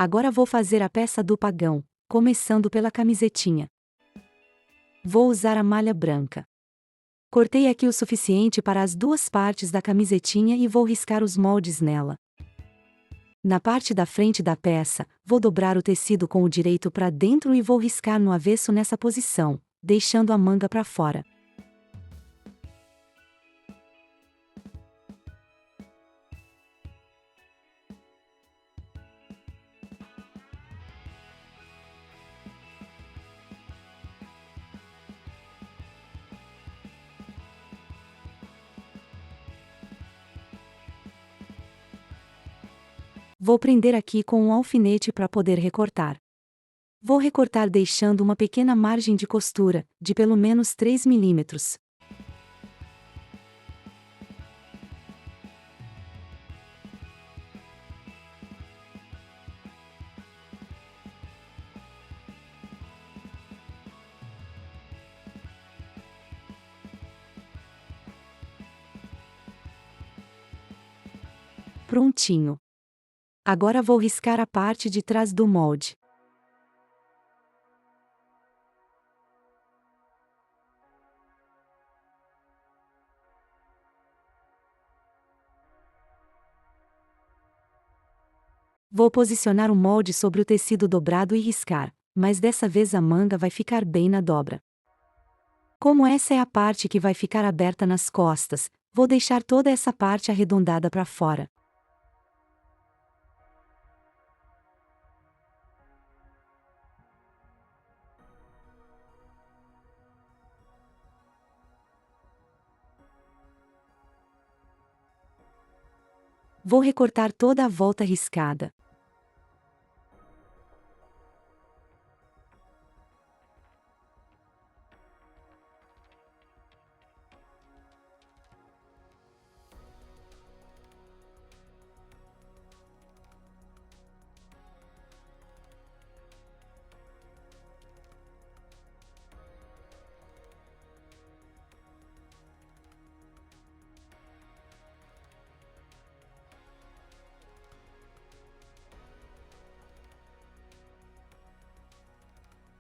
Agora vou fazer a peça do pagão, começando pela camisetinha. Vou usar a malha branca. Cortei aqui o suficiente para as duas partes da camisetinha e vou riscar os moldes nela. Na parte da frente da peça, vou dobrar o tecido com o direito para dentro e vou riscar no avesso nessa posição, deixando a manga para fora. Vou prender aqui com um alfinete para poder recortar. Vou recortar deixando uma pequena margem de costura, de pelo menos 3 milímetros. Prontinho. Agora vou riscar a parte de trás do molde. Vou posicionar o molde sobre o tecido dobrado e riscar, mas dessa vez a manga vai ficar bem na dobra. Como essa é a parte que vai ficar aberta nas costas, vou deixar toda essa parte arredondada para fora. Vou recortar toda a volta riscada.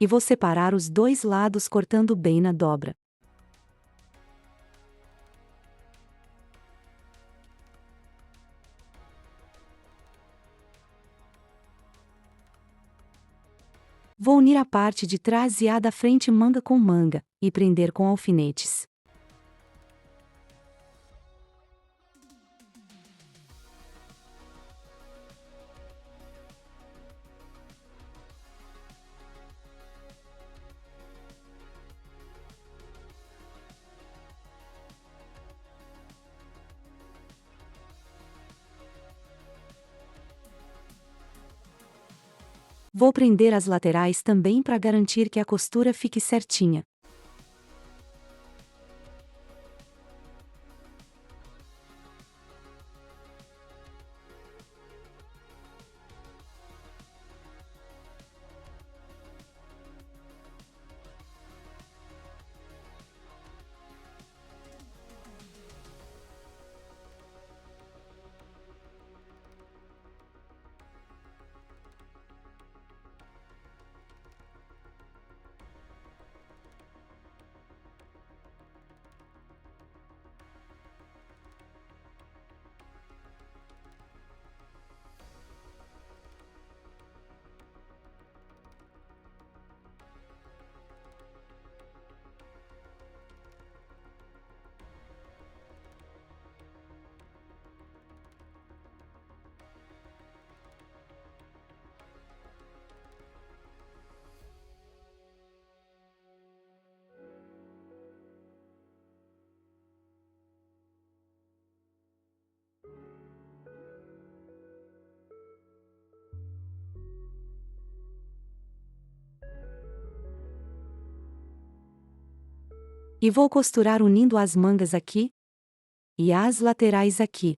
E vou separar os dois lados cortando bem na dobra. Vou unir a parte de trás e a da frente manga com manga, e prender com alfinetes. Vou prender as laterais também para garantir que a costura fique certinha. E vou costurar unindo as mangas aqui e as laterais aqui.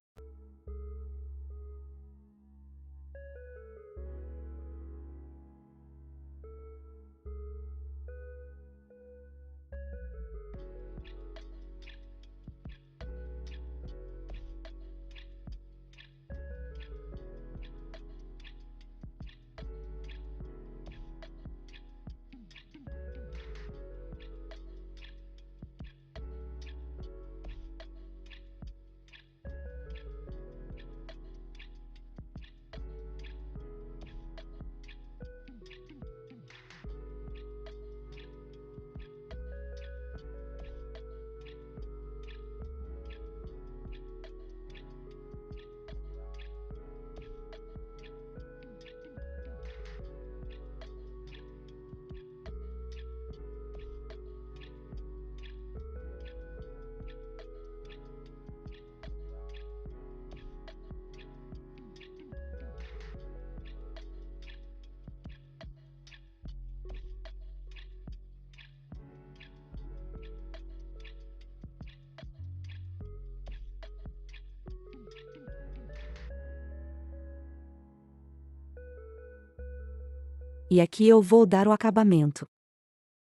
E aqui eu vou dar o acabamento.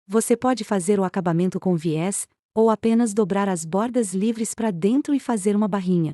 Você pode fazer o acabamento com viés, ou apenas dobrar as bordas livres para dentro e fazer uma barrinha.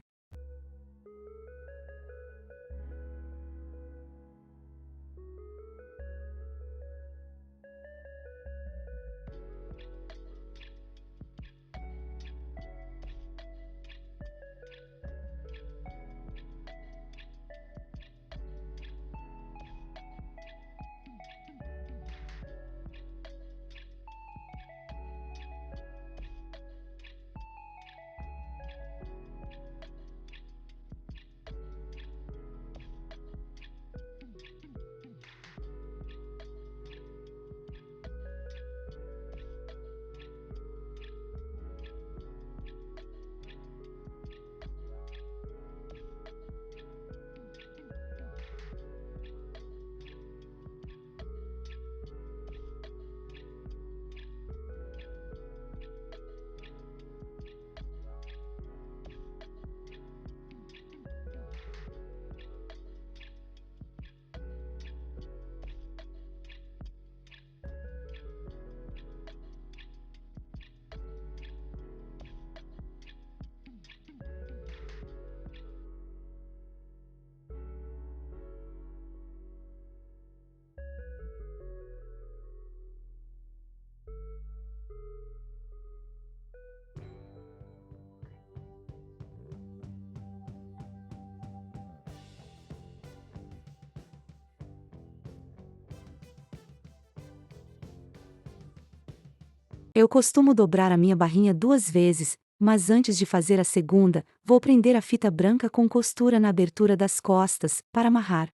Eu costumo dobrar a minha barrinha 2 vezes, mas antes de fazer a segunda, vou prender a fita branca com costura na abertura das costas, para amarrar.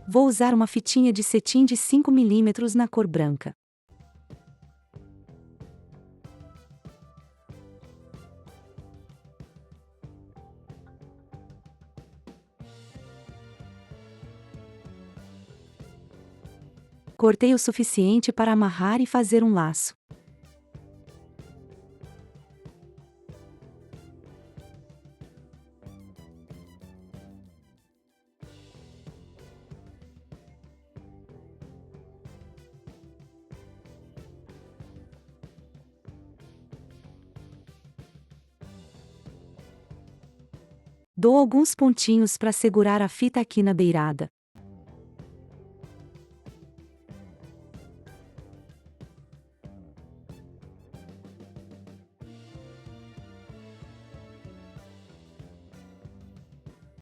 Vou usar uma fitinha de cetim de 5 mm na cor branca. Cortei o suficiente para amarrar e fazer um laço. Dou alguns pontinhos para segurar a fita aqui na beirada.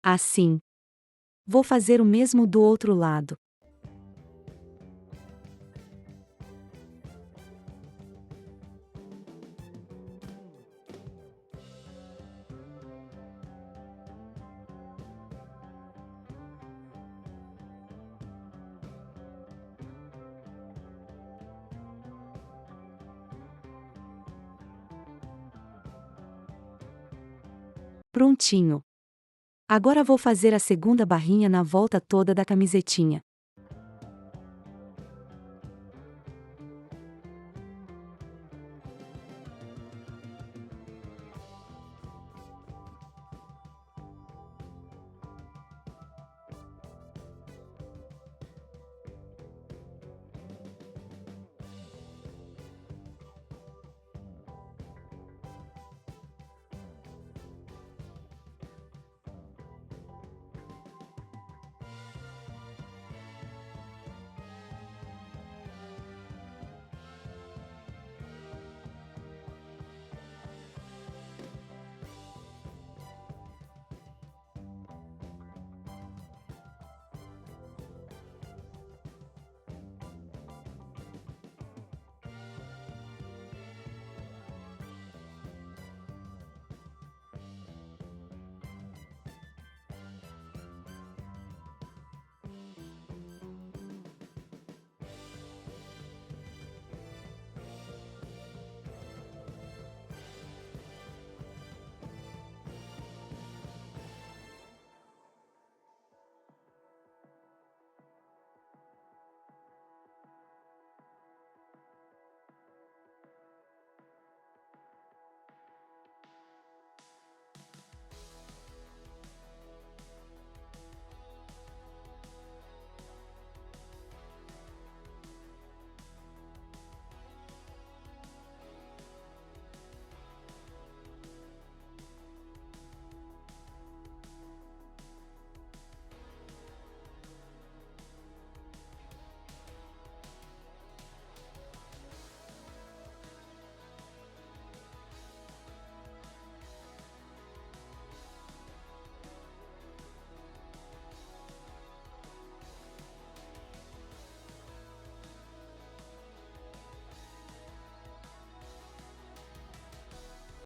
Assim. Vou fazer o mesmo do outro lado. Prontinho. Agora vou fazer a segunda barrinha na volta toda da camisetinha.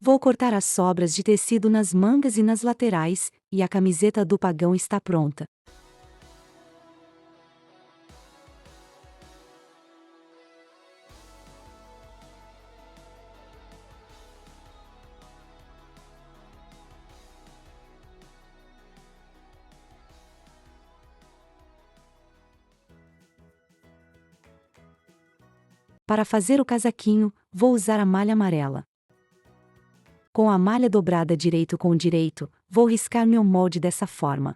Vou cortar as sobras de tecido nas mangas e nas laterais, e a camiseta do pagão está pronta. Para fazer o casaquinho, vou usar a malha amarela. Com a malha dobrada direito com direito, vou riscar meu molde dessa forma.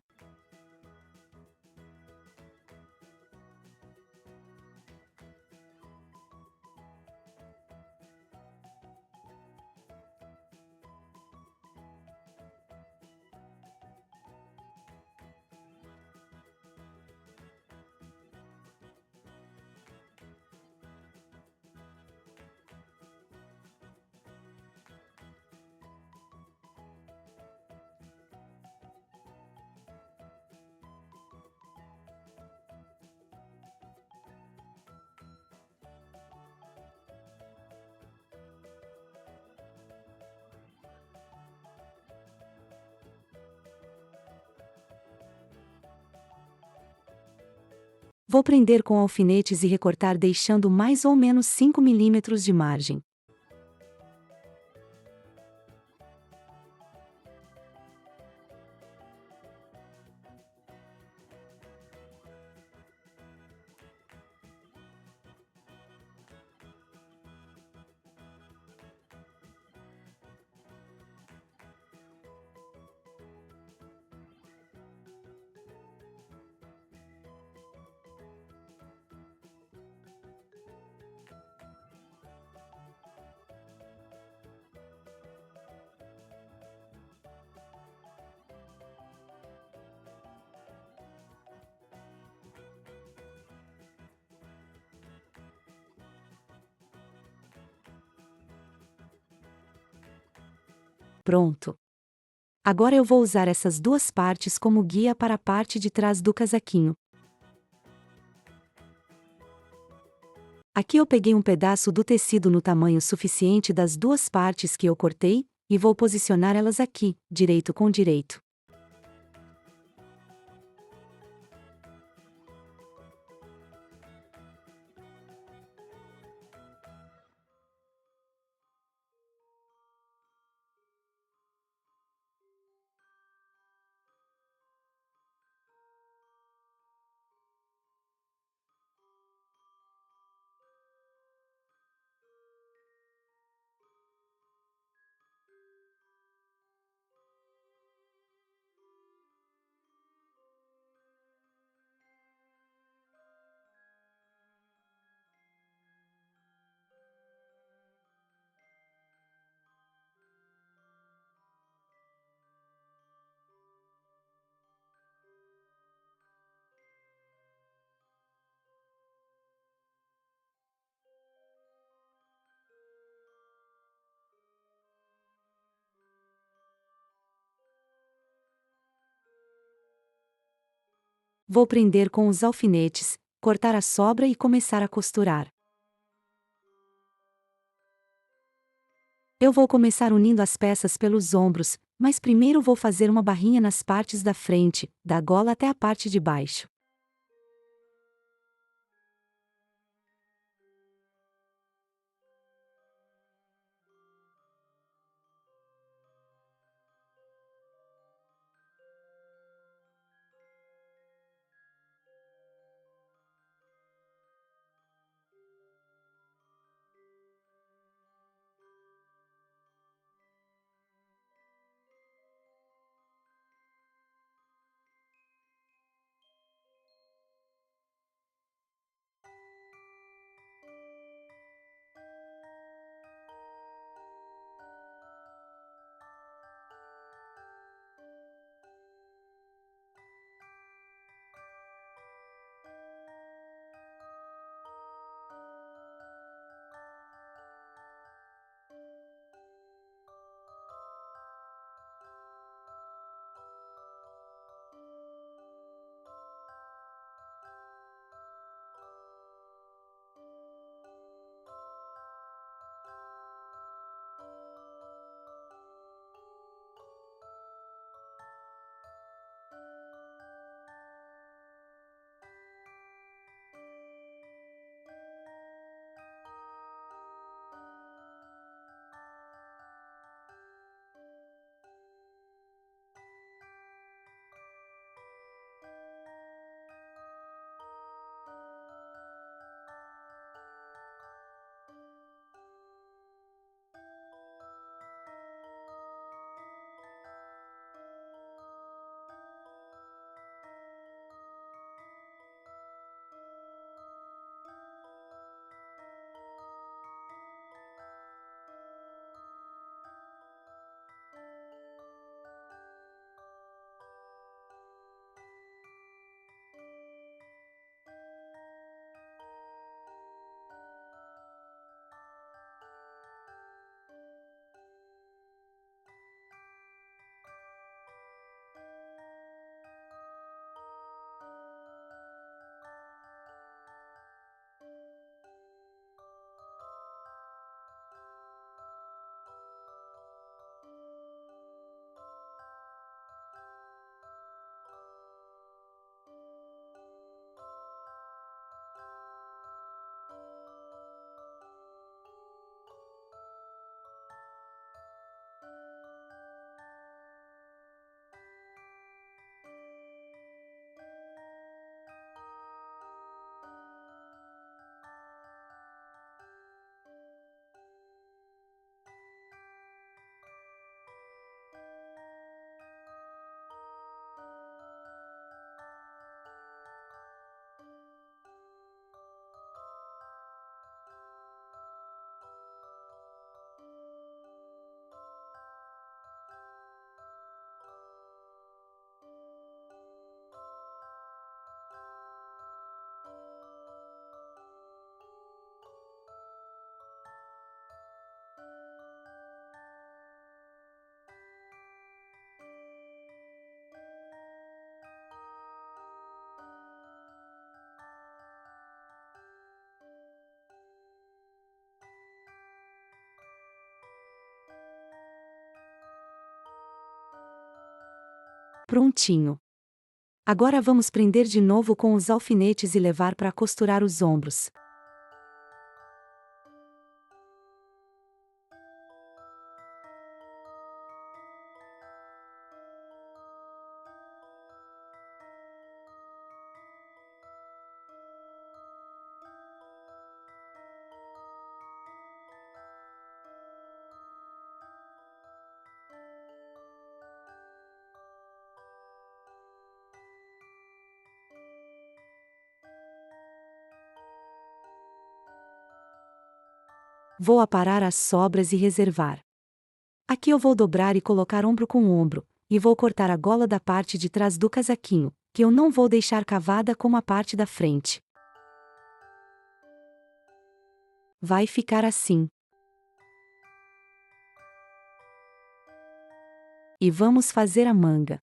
Vou prender com alfinetes e recortar deixando mais ou menos 5 milímetros de margem. Pronto! Agora eu vou usar essas duas partes como guia para a parte de trás do casaquinho. Aqui eu peguei um pedaço do tecido no tamanho suficiente das duas partes que eu cortei, e vou posicionar elas aqui, direito com direito. Vou prender com os alfinetes, cortar a sobra e começar a costurar. Eu vou começar unindo as peças pelos ombros, mas primeiro vou fazer uma barrinha nas partes da frente, da gola até a parte de baixo. Prontinho. Agora vamos prender de novo com os alfinetes e levar para costurar os ombros. Vou aparar as sobras e reservar. Aqui eu vou dobrar e colocar ombro com ombro, e vou cortar a gola da parte de trás do casaquinho, que eu não vou deixar cavada como a parte da frente. Vai ficar assim. E vamos fazer a manga.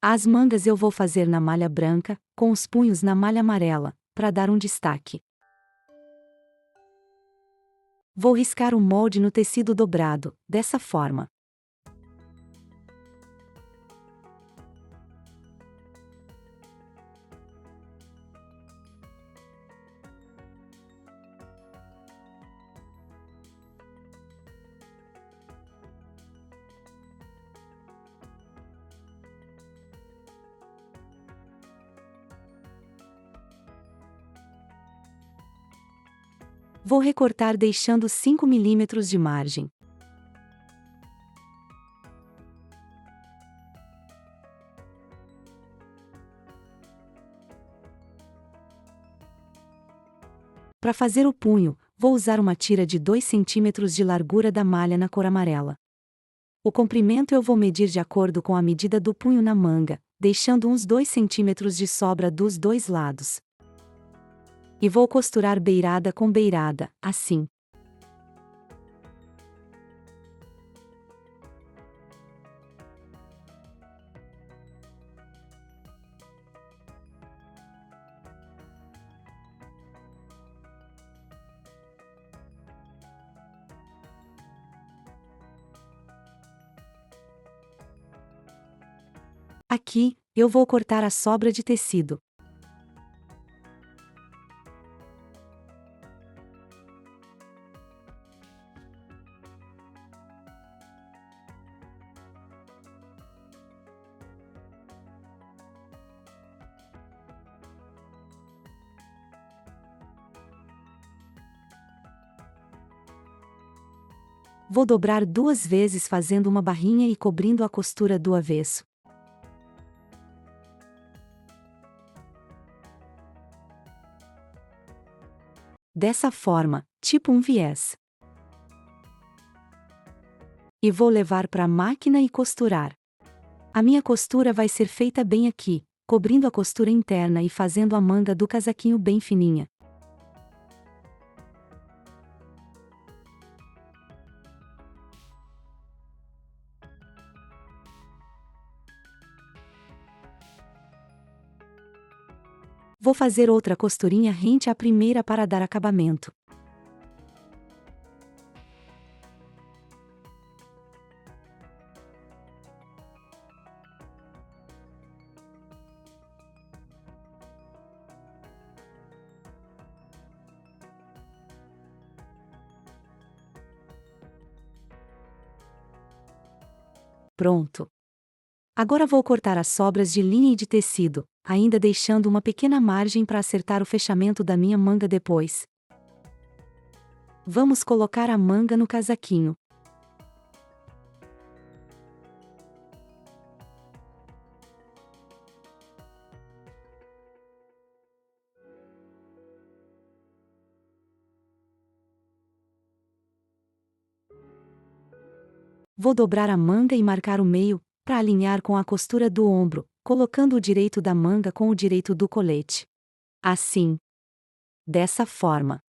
As mangas eu vou fazer na malha branca, com os punhos na malha amarela, para dar um destaque. Vou riscar o molde no tecido dobrado, dessa forma. Vou recortar deixando 5 mm de margem. Para fazer o punho, vou usar uma tira de 2 cm de largura da malha na cor amarela. O comprimento eu vou medir de acordo com a medida do punho na manga, deixando uns 2 cm de sobra dos dois lados. E vou costurar beirada com beirada, assim. Aqui, eu vou cortar a sobra de tecido. Vou dobrar 2 vezes fazendo uma barrinha e cobrindo a costura do avesso. Dessa forma, tipo um viés. E vou levar para a máquina e costurar. A minha costura vai ser feita bem aqui, cobrindo a costura interna e fazendo a manga do casaquinho bem fininha. Vou fazer outra costurinha rente à primeira para dar acabamento. Pronto. Agora vou cortar as sobras de linha e de tecido, ainda deixando uma pequena margem para acertar o fechamento da minha manga depois. Vamos colocar a manga no casaquinho. Vou dobrar a manga e marcar o meio, para alinhar com a costura do ombro, colocando o direito da manga com o direito do colete. Assim. Dessa forma.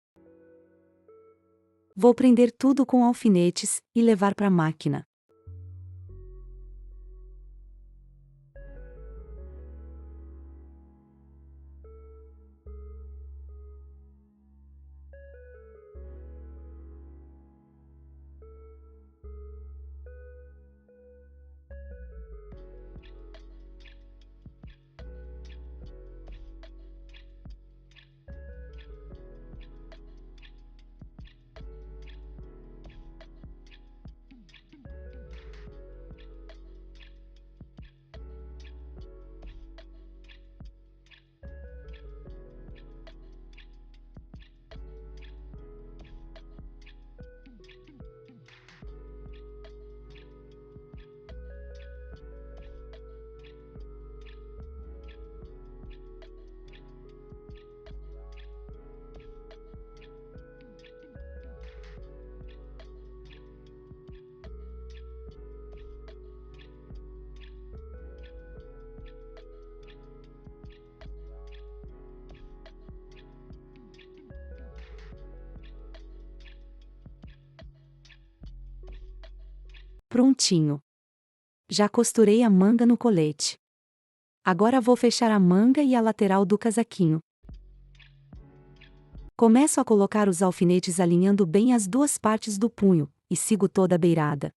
Vou prender tudo com alfinetes e levar para a máquina. Prontinho. Já costurei a manga no colete. Agora vou fechar a manga e a lateral do casaquinho. Começo a colocar os alfinetes alinhando bem as duas partes do punho, e sigo toda a beirada.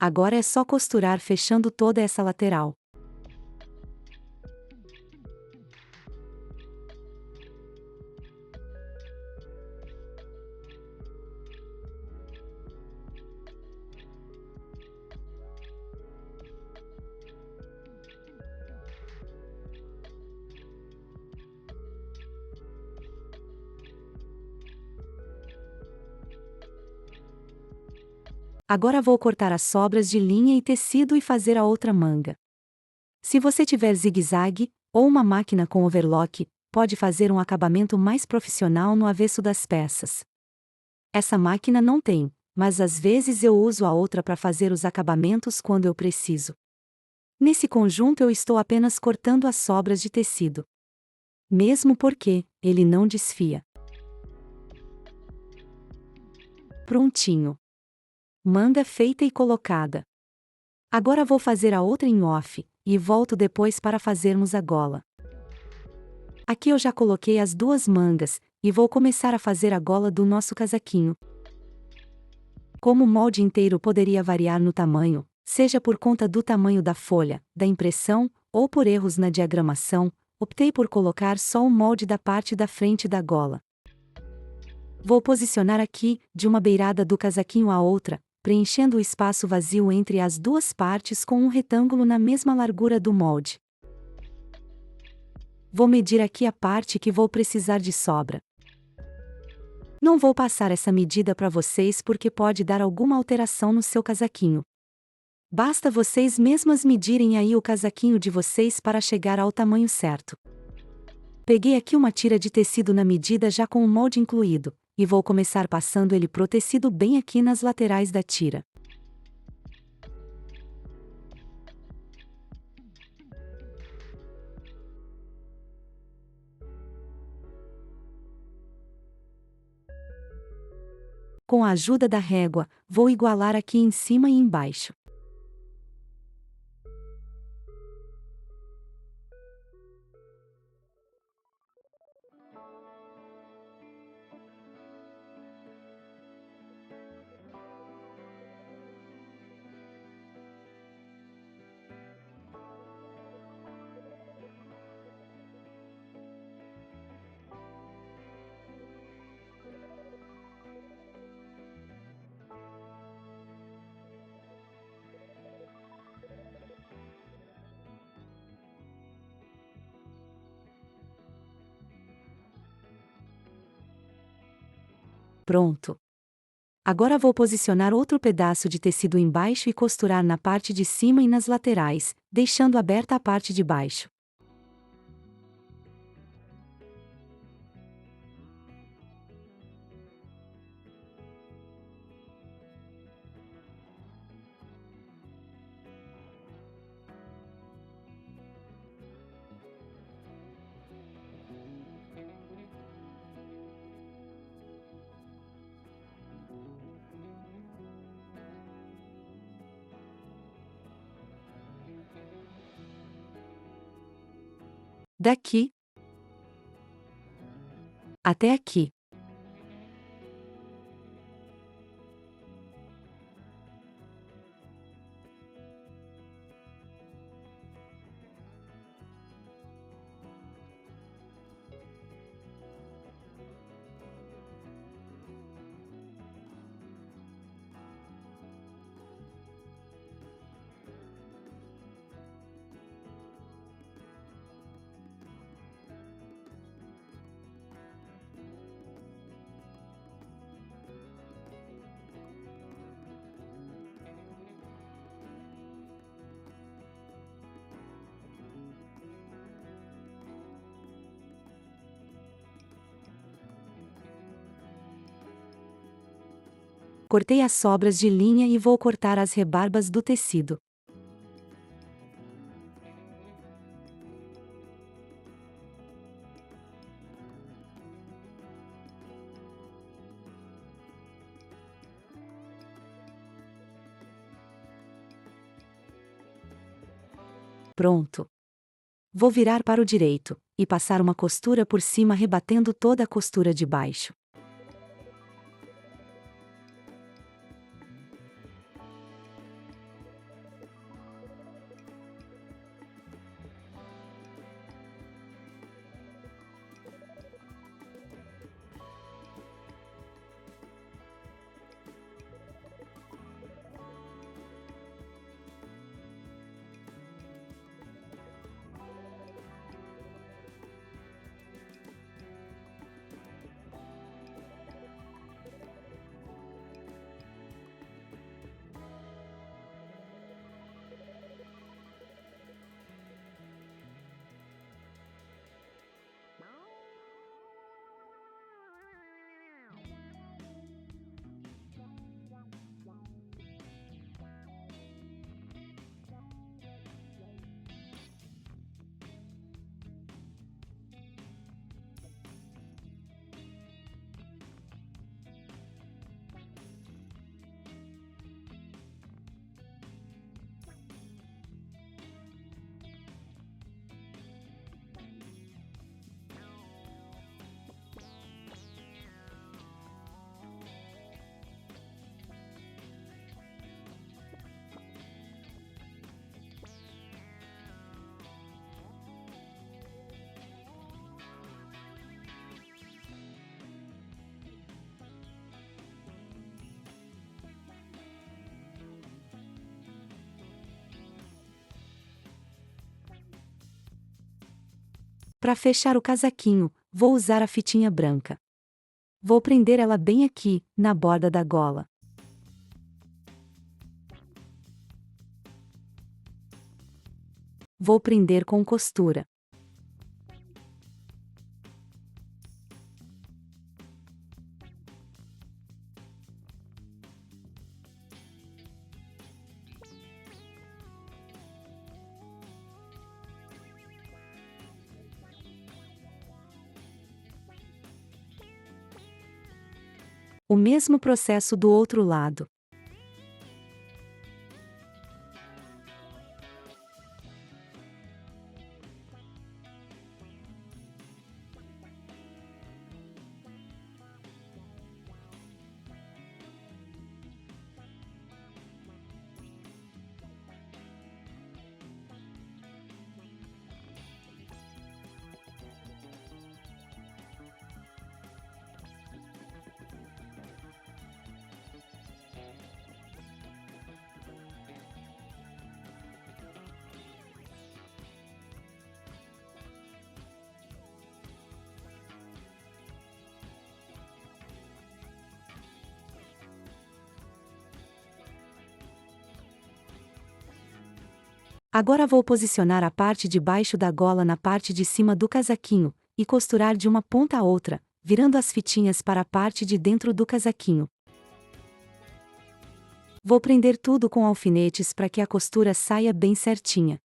Agora é só costurar fechando toda essa lateral. Agora vou cortar as sobras de linha e tecido e fazer a outra manga. Se você tiver zigue-zague, ou uma máquina com overlock, pode fazer um acabamento mais profissional no avesso das peças. Essa máquina não tem, mas às vezes eu uso a outra para fazer os acabamentos quando eu preciso. Nesse conjunto eu estou apenas cortando as sobras de tecido. Mesmo porque ele não desfia. Prontinho. Manga feita e colocada. Agora vou fazer a outra em off, e volto depois para fazermos a gola. Aqui eu já coloquei as duas mangas, e vou começar a fazer a gola do nosso casaquinho. Como o molde inteiro poderia variar no tamanho, seja por conta do tamanho da folha, da impressão, ou por erros na diagramação, optei por colocar só o molde da parte da frente da gola. Vou posicionar aqui, de uma beirada do casaquinho à outra, preenchendo o espaço vazio entre as duas partes com um retângulo na mesma largura do molde. Vou medir aqui a parte que vou precisar de sobra. Não vou passar essa medida para vocês porque pode dar alguma alteração no seu casaquinho. Basta vocês mesmas medirem aí o casaquinho de vocês para chegar ao tamanho certo. Peguei aqui uma tira de tecido na medida já com o molde incluído, e vou começar passando ele pro tecido bem aqui nas laterais da tira. Com a ajuda da régua, vou igualar aqui em cima e embaixo. Pronto. Agora vou posicionar outro pedaço de tecido embaixo e costurar na parte de cima e nas laterais, deixando aberta a parte de baixo. Daqui até aqui. Cortei as sobras de linha e vou cortar as rebarbas do tecido. Pronto! Vou virar para o direito, e passar uma costura por cima rebatendo toda a costura de baixo. Para fechar o casaquinho, vou usar a fitinha branca. Vou prender ela bem aqui, na borda da gola. Vou prender com costura. O mesmo processo do outro lado. Agora vou posicionar a parte de baixo da gola na parte de cima do casaquinho, e costurar de uma ponta a outra, virando as fitinhas para a parte de dentro do casaquinho. Vou prender tudo com alfinetes para que a costura saia bem certinha.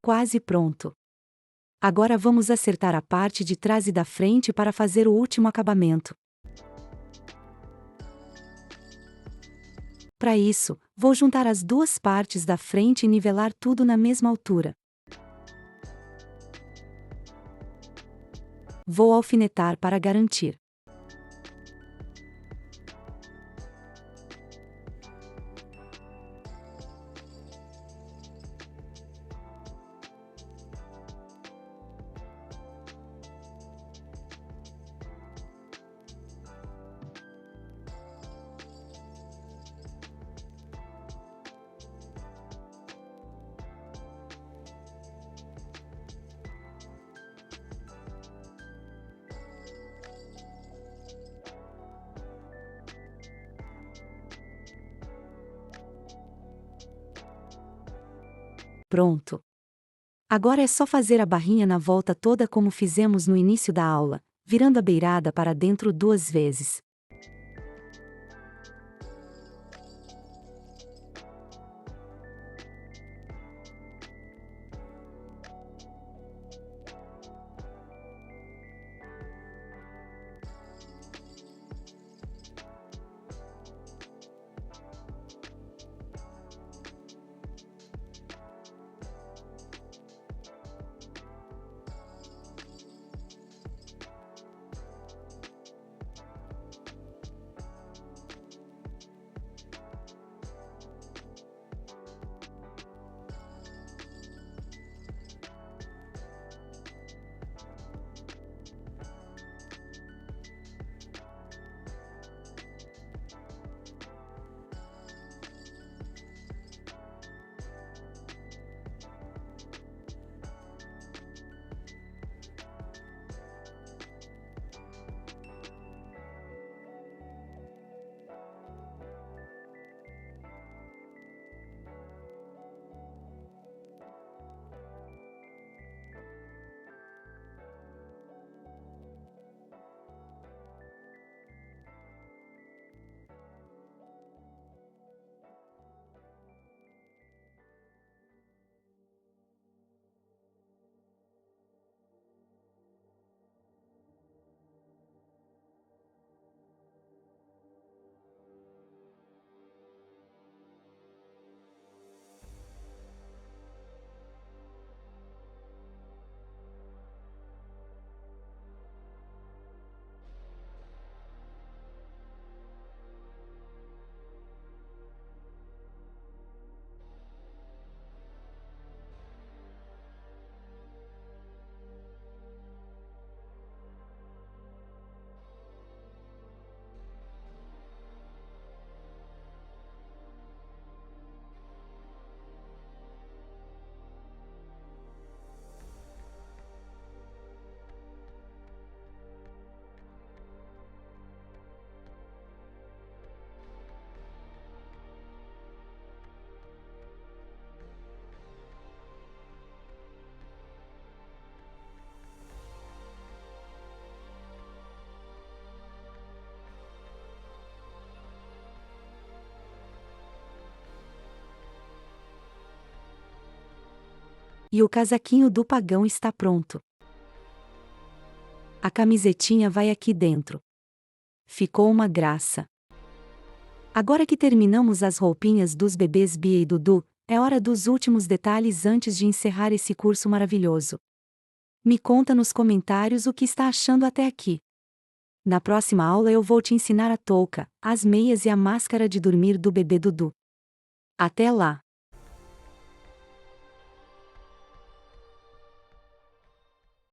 quase pronto. Agora vamos acertar a parte de trás e da frente para fazer o último acabamento. Para isso, vou juntar as duas partes da frente e nivelar tudo na mesma altura. Vou alfinetar para garantir. Pronto! Agora é só fazer a barrinha na volta toda como fizemos no início da aula, virando a beirada para dentro 2 vezes. E o casaquinho do pagão está pronto. A camisetinha vai aqui dentro. Ficou uma graça. Agora que terminamos as roupinhas dos bebês Bia e Dudu, é hora dos últimos detalhes antes de encerrar esse curso maravilhoso. Me conta nos comentários o que está achando até aqui. Na próxima aula eu vou te ensinar a touca, as meias e a máscara de dormir do bebê Dudu. Até lá!